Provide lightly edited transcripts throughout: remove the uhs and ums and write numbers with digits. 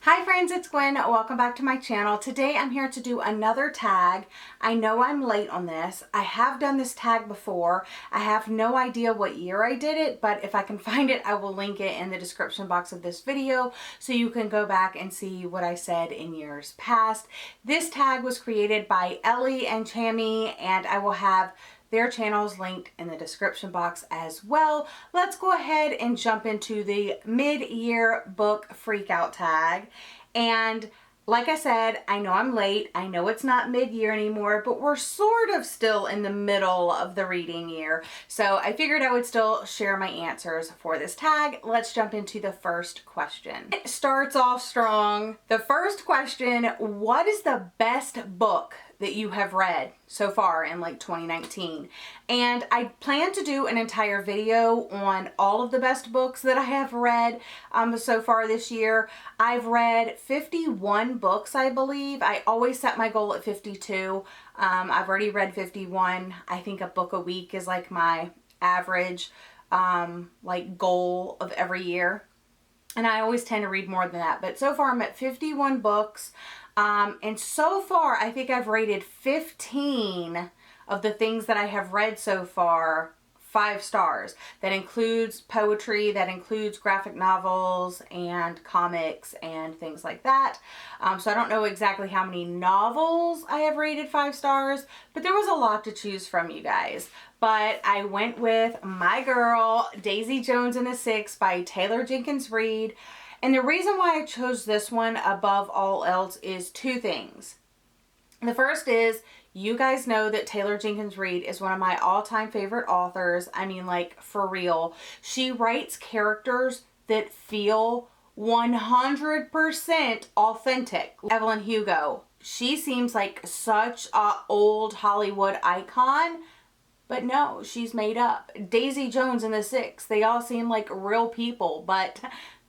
Hi friends, it's Gwen. Welcome back to my channel. Today I'm here to do another tag. I know I'm late on this. I have done this tag before. I have no idea what year I did it, but if I can find it, I will link it in the description box of this video so you can go back and see what I said in years past. This tag was created by Ellie and Chammy, and I will have their channels linked in the description box as well. Let's go ahead and jump into the mid-year book freakout tag. And like I said, I know I'm late. I know it's not mid-year anymore, but we're sort of still in the middle of the reading year. So I figured I would still share my answers for this tag. Let's jump into the first question. It starts off strong. The first question, what is the best book that you have read so far in like 2019? And I plan to do an entire video on all of the best books that I have read so far this year. I've read 51 books, I believe. I always set my goal at 52. I've already read 51. I think a book a week is like my average like goal of every year. And I always tend to read more than that. But so far I'm at 51 books. And so far, I think I've rated 15 of the things that I have read so far 5 stars. That includes poetry, that includes graphic novels and comics and things like that. So I don't know exactly how many novels I have rated 5 stars, but there was a lot to choose from, you guys. But I went with my girl, Daisy Jones and the Six by Taylor Jenkins Reid. And the reason why I chose this one above all else is 2 things. The first is, you guys know that Taylor Jenkins Reid is one of my all-time favorite authors. I mean, like, for real. She writes characters that feel 100% authentic. Evelyn Hugo, she seems like such an old Hollywood icon, but no, she's made up. Daisy Jones and the Six, they all seem like real people, but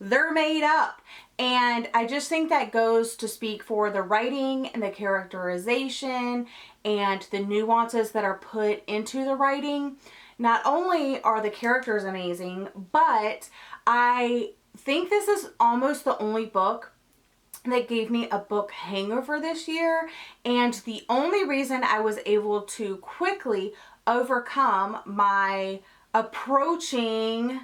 they're made up. And I just think that goes to speak for the writing and the characterization and the nuances that are put into the writing. Not only are the characters amazing, but I think this is almost the only book that gave me a book hangover this year. And the only reason I was able to quickly overcome my approaching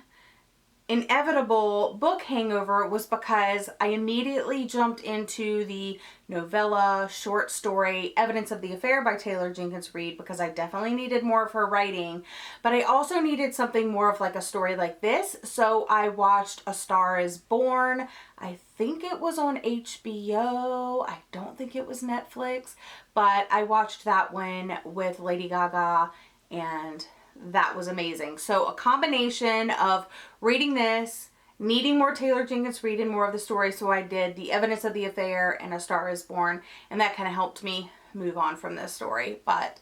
inevitable book hangover was because I immediately jumped into the novella short story Evidence of the Affair by Taylor Jenkins Reid, because I definitely needed more of her writing, but I also needed something more of like a story like this. So I watched A Star is Born. I think it was on HBO. I don't think it was Netflix, but I watched that one with Lady Gaga, and that was amazing. So a combination of reading this, needing more Taylor Jenkins Reid and more of the story, so I did The Evidence of the Affair and A Star is Born, and that kind of helped me move on from this story. But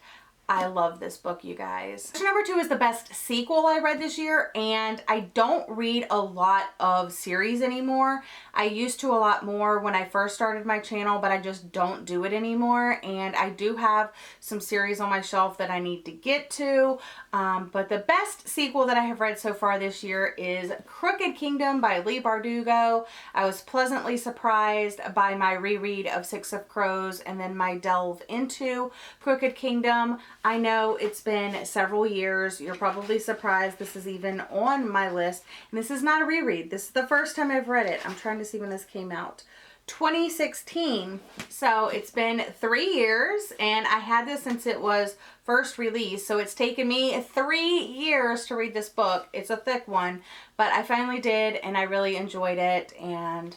I love this book, you guys. Question number 2 is the best sequel I read this year, and I don't read a lot of series anymore. I used to a lot more when I first started my channel, but I just don't do it anymore. And I do have some series on my shelf that I need to get to. But the best sequel that I have read so far this year is Crooked Kingdom by Leigh Bardugo. I was pleasantly surprised by my reread of Six of Crows and then my delve into Crooked Kingdom. I know it's been several years. You're probably surprised this is even on my list. And this is not a reread. This is the first time I've read it. I'm trying to see when this came out. 2016. So it's been 3 years, and I had this since it was first released. So it's taken me 3 years to read this book. It's a thick one, but I finally did, and I really enjoyed it. And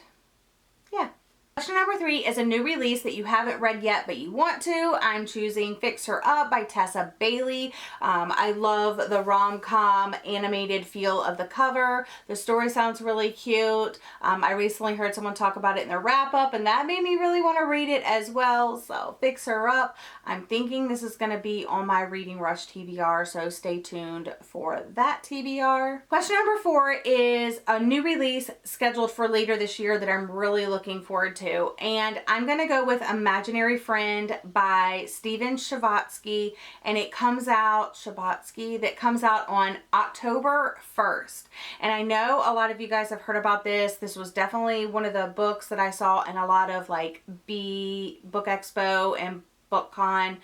yeah. Question number 3 is a new release that you haven't read yet but you want to. I'm choosing Fix Her Up by Tessa Bailey. I love the rom-com animated feel of the cover. The story sounds really cute. I recently heard someone talk about it in their wrap-up, and that made me really want to read it as well. So Fix Her Up. I'm thinking this is going to be on my Reading Rush TBR, so stay tuned for that TBR. Question number 4 is a new release scheduled for later this year that I'm really looking forward to. to. And I'm going to go with Imaginary Friend by Steven Shavatsky. And it comes out, that comes out on October 1st. And I know a lot of you guys have heard about this. This was definitely one of the books that I saw in a lot of like Book Expo and BookCon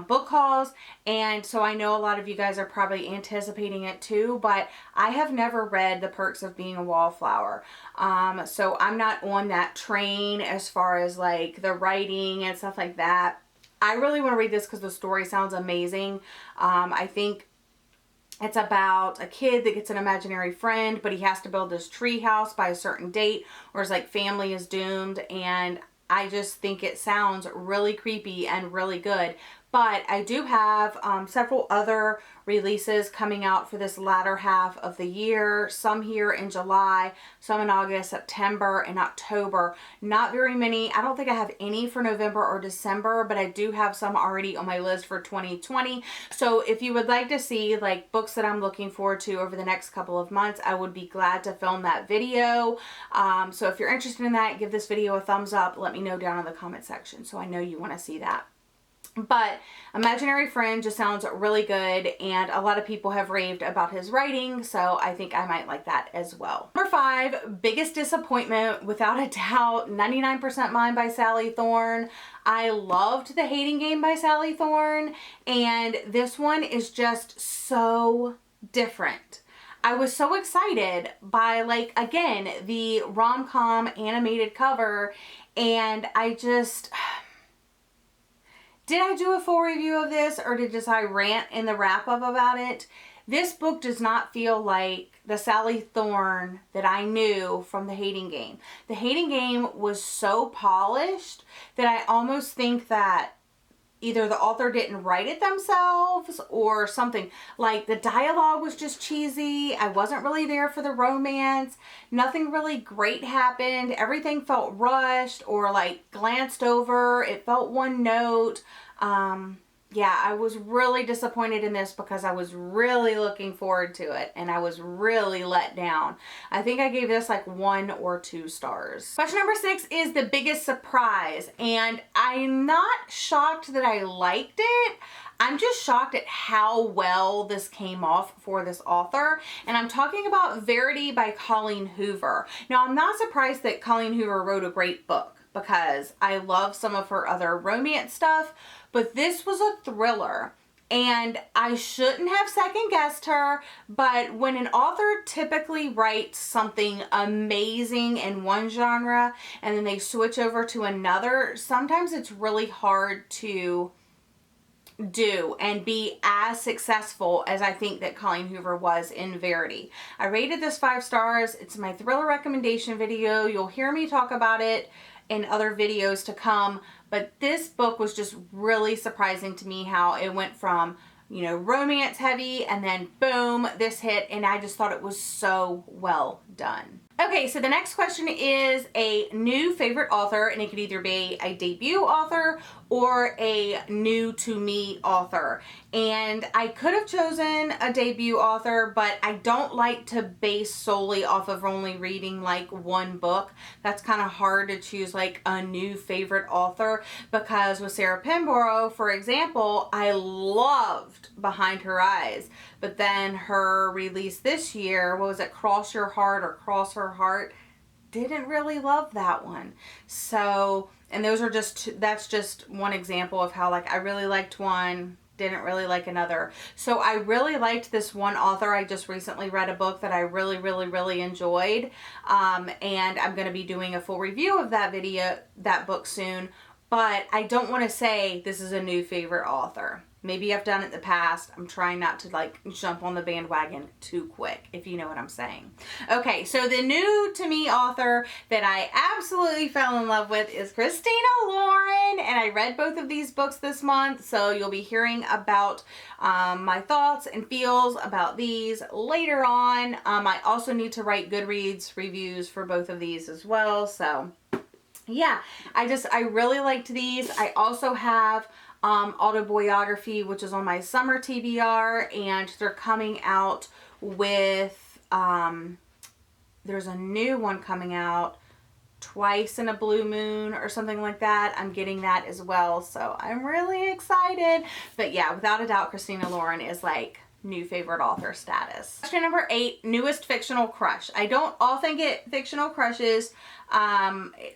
book hauls, and so I know a lot of you guys are probably anticipating it too, but I have never read The Perks of Being a Wallflower, so I'm not on that train as far as like the writing and stuff like that. I really want to read this because the story sounds amazing. I think it's about a kid that gets an imaginary friend, but he has to build this tree house by a certain date or his like family is doomed, and I just think it sounds really creepy and really good. But I do have several other releases coming out for this latter half of the year. Some here in July, some in August, September, and October. Not very many. I don't think I have any for November or December, but I do have some already on my list for 2020. So if you would like to see like books that I'm looking forward to over the next couple of months, I would be glad to film that video. So if you're interested in that, give this video a thumbs up. Let me know down in the comment section so I know you want to see that. But Imaginary Friend just sounds really good, and a lot of people have raved about his writing, so I think I might like that as well. Number 5, biggest disappointment, without a doubt, 99% Mine by Sally Thorne. I loved The Hating Game by Sally Thorne, and this one is just so different. I was so excited by, like, again, the rom-com animated cover, and I just... Did I do a full review of this, or did just I rant in the wrap-up about it? This book does not feel like the Sally Thorne that I knew from The Hating Game. The Hating Game was so polished that I almost think that either the author didn't write it themselves or something. Like, the dialogue was just cheesy. I wasn't really there for the romance. Nothing really great happened. Everything felt rushed or like glanced over. It felt one note. Yeah, I was really disappointed in this because I was really looking forward to it, and I was really let down. I think I gave this like 1 or 2 stars. Question number 6 is the biggest surprise, and I'm not shocked that I liked it. I'm just shocked at how well this came off for this author, and I'm talking about Verity by Colleen Hoover. Now, I'm not surprised that Colleen Hoover wrote a great book because I love some of her other romance stuff, but this was a thriller, and I shouldn't have second guessed her, but when an author typically writes something amazing in one genre and then they switch over to another, sometimes it's really hard to do and be as successful as I think that Colleen Hoover was in Verity. I rated this 5 stars. It's my thriller recommendation video. You'll hear me talk about it in other videos to come, but this book was just really surprising to me how it went from, you know, romance heavy and then boom, this hit, and I just thought it was so well done. Okay, so the next question is a new favorite author, and it could either be a debut author or a new to me author. And I could have chosen a debut author, but I don't like to base solely off of only reading like one book. That's kind of hard to choose like a new favorite author, because with Sarah Pinborough, for example, I loved Behind Her Eyes, but then her release this year, what was it, Cross Your Heart or Cross Her Heart, didn't really love that one. So, and those are just, that's just one example of how like I really liked one, didn't really like another. So I really liked this one author. I just recently read a book that I really enjoyed, and I'm going to be doing a full review of that book soon, but I don't want to say this is a new favorite author. Maybe I've done it in the past. I'm trying not to like jump on the bandwagon too quick, if you know what I'm saying. Okay, so the new to me author that I absolutely fell in love with is Christina Lauren, and I read both of these books this month, so you'll be hearing about my thoughts and feels about these later on. I also need to write Goodreads reviews for both of these as well, so yeah, I really liked these. I also have Autobiography, which is on my summer TBR, and they're coming out with, there's a new one coming out Twice in a Blue Moon or something like that. I'm getting that as well, so I'm really excited. But yeah, without a doubt, Christina Lauren is like new favorite author status. Question number 8, newest fictional crush. I don't often get fictional crushes.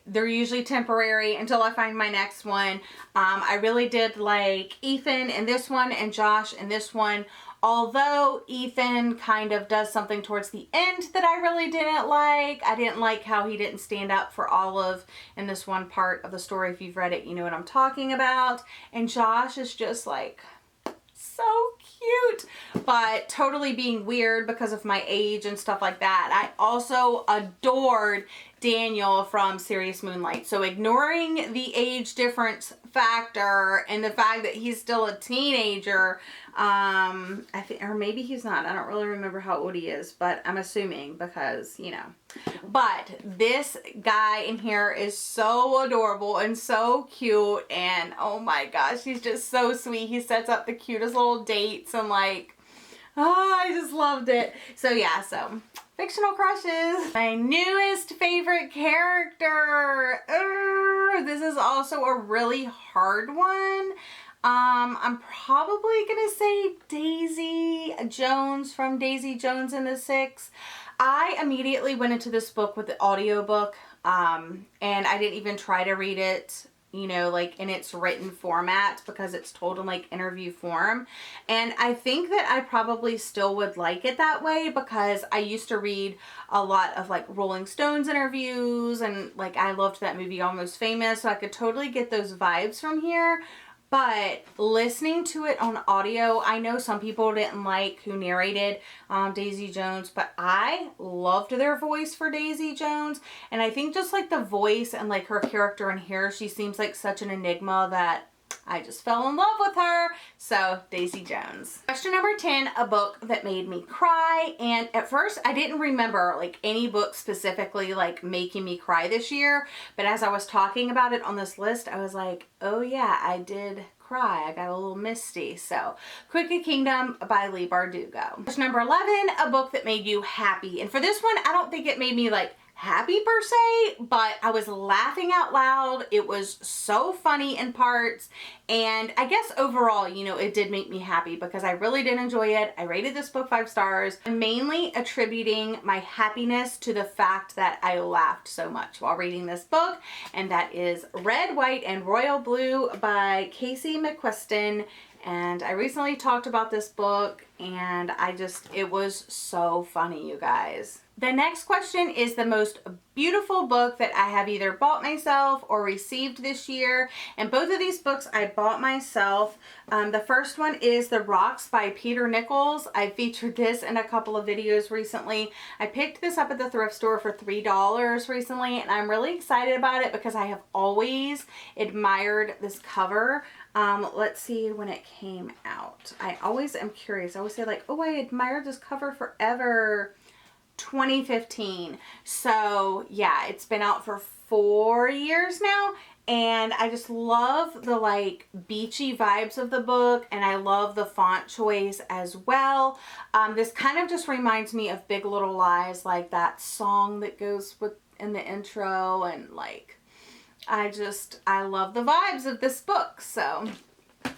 They're usually temporary until I find my next one. I really did like Ethan in this one and Josh in this one. Although Ethan kind of does something towards the end that I really didn't like. I didn't like how he didn't stand up for Olive in this one part of the story. If you've read it, you know what I'm talking about. And Josh is just like so cute, but totally being weird because of my age and stuff like that. I also adored Daniel from Serious Moonlight. So ignoring the age difference factor and the fact that he's still a teenager, I think, or maybe he's not. I don't really remember how old he is, but I'm assuming because, you know. But this guy in here is so adorable and so cute, and oh my gosh, he's just so sweet. He sets up the cutest little dates and like, oh, I just loved it. So yeah, so fictional crushes. My newest favorite character. This is also a really hard one. I'm probably gonna say Daisy Jones from Daisy Jones and the Six. I immediately went into this book with the audiobook, and I didn't even try to read it, you know, like in its written format because it's told in like interview form. And I think that I probably still would like it that way because I used to read a lot of like Rolling Stones interviews, and like I loved that movie Almost Famous, so I could totally get those vibes from here. But listening to it on audio, I know some people didn't like who narrated Daisy Jones, but I loved their voice for Daisy Jones. And I think just like the voice and like her character in here, she seems like such an enigma that I just fell in love with her. So Daisy Jones. Question number 10, a book that made me cry. And at first I didn't remember like any book specifically like making me cry this year. But as I was talking about it on this list, I was like, oh yeah, I did cry. I got a little misty. So Crooked Kingdom by Leigh Bardugo. Question number 11, a book that made you happy. And for this one, I don't think it made me like happy per se, but I was laughing out loud. It was so funny in parts, and I guess overall, you know, it did make me happy because I really did enjoy it. I rated this book 5 stars. I'm mainly attributing my happiness to the fact that I laughed so much while reading this book, and that is Red, White, and Royal Blue by Casey McQuiston. And I recently talked about this book, and it was so funny, you guys. The next question is the most beautiful book that I have either bought myself or received this year. And both of these books I bought myself. The first one is The Rocks by Peter Nichols. I featured this in a couple of videos recently. I picked this up at the thrift store for $3 recently, and I'm really excited about it because I have always admired this cover. Let's see when it came out. I always am curious. I always say like, oh, I admired this cover forever. 2015. So yeah, it's been out for 4 years now, and I just love the like beachy vibes of the book, and I love the font choice as well. This kind of just reminds me of Big Little Lies, like that song that goes with in the intro, and like I love the vibes of this book. So,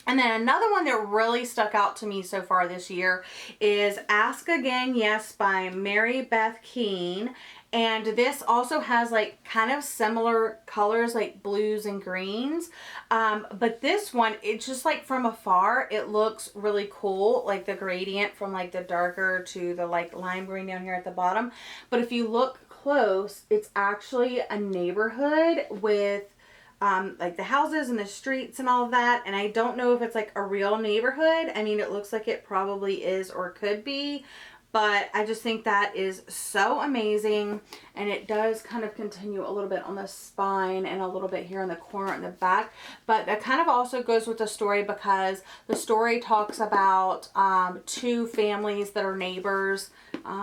and then another one that really stuck out to me so far this year is Ask Again Yes by Mary Beth Keane. And this also has like kind of similar colors like blues and greens. But this one, it's just like from afar, it looks really cool. Like the gradient from like the darker to the like lime green down here at the bottom. But if you look close, it's actually a neighborhood with like the houses and the streets and all of that. And I don't know if it's like a real neighborhood. I mean, it looks like it probably is or could be, but I just think that is so amazing. And it does kind of continue a little bit on the spine and a little bit here in the corner in the back. But that kind of also goes with the story because the story talks about 2 families that are neighbors.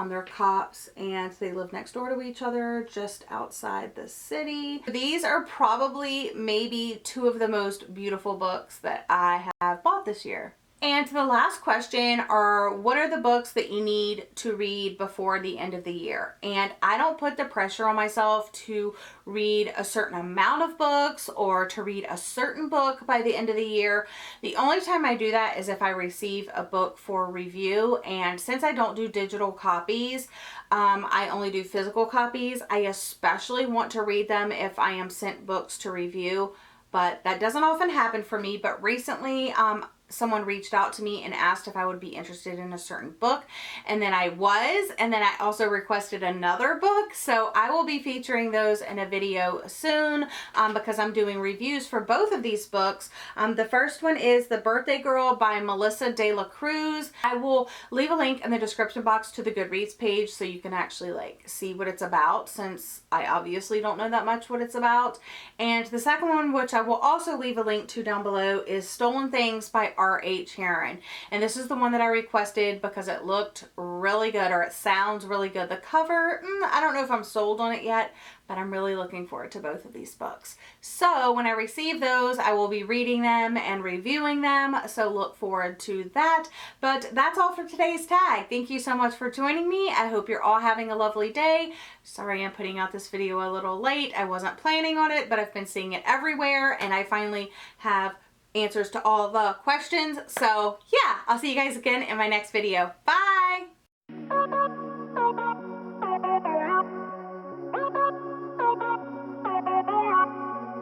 They're cops, and they live next door to each other just outside the city. These are probably maybe 2 of the most beautiful books that I have bought this year. And the last question are, what are the books that you need to read before the end of the year? And I don't put the pressure on myself to read a certain amount of books or to read a certain book by the end of the year. The only time I do that is if I receive a book for review. And since I don't do digital copies, I only do physical copies. I especially want to read them if I am sent books to review, but that doesn't often happen for me. But recently, someone reached out to me and asked if I would be interested in a certain book, and then I was, and then I also requested another book, so I will be featuring those in a video soon, because I'm doing reviews for both of these books. The first one is The Birthday Girl by Melissa De La Cruz. I will leave a link in the description box to the Goodreads page so you can actually like see what it's about, since I obviously don't know that much what it's about. And the second one, which I will also leave a link to down below, is Stolen Things by R.H. Herron. And this is the one that I requested because it looked really good, or it sounds really good. The cover, I don't know if I'm sold on it yet, but I'm really looking forward to both of these books. So when I receive those, I will be reading them and reviewing them, so look forward to that. But that's all for today's tag. Thank you so much for joining me. I hope you're all having a lovely day. Sorry I'm putting out this video a little late. I wasn't planning on it, but I've been seeing it everywhere, and I finally have answers to all the questions. So yeah, I'll see you guys again in my next video. Bye!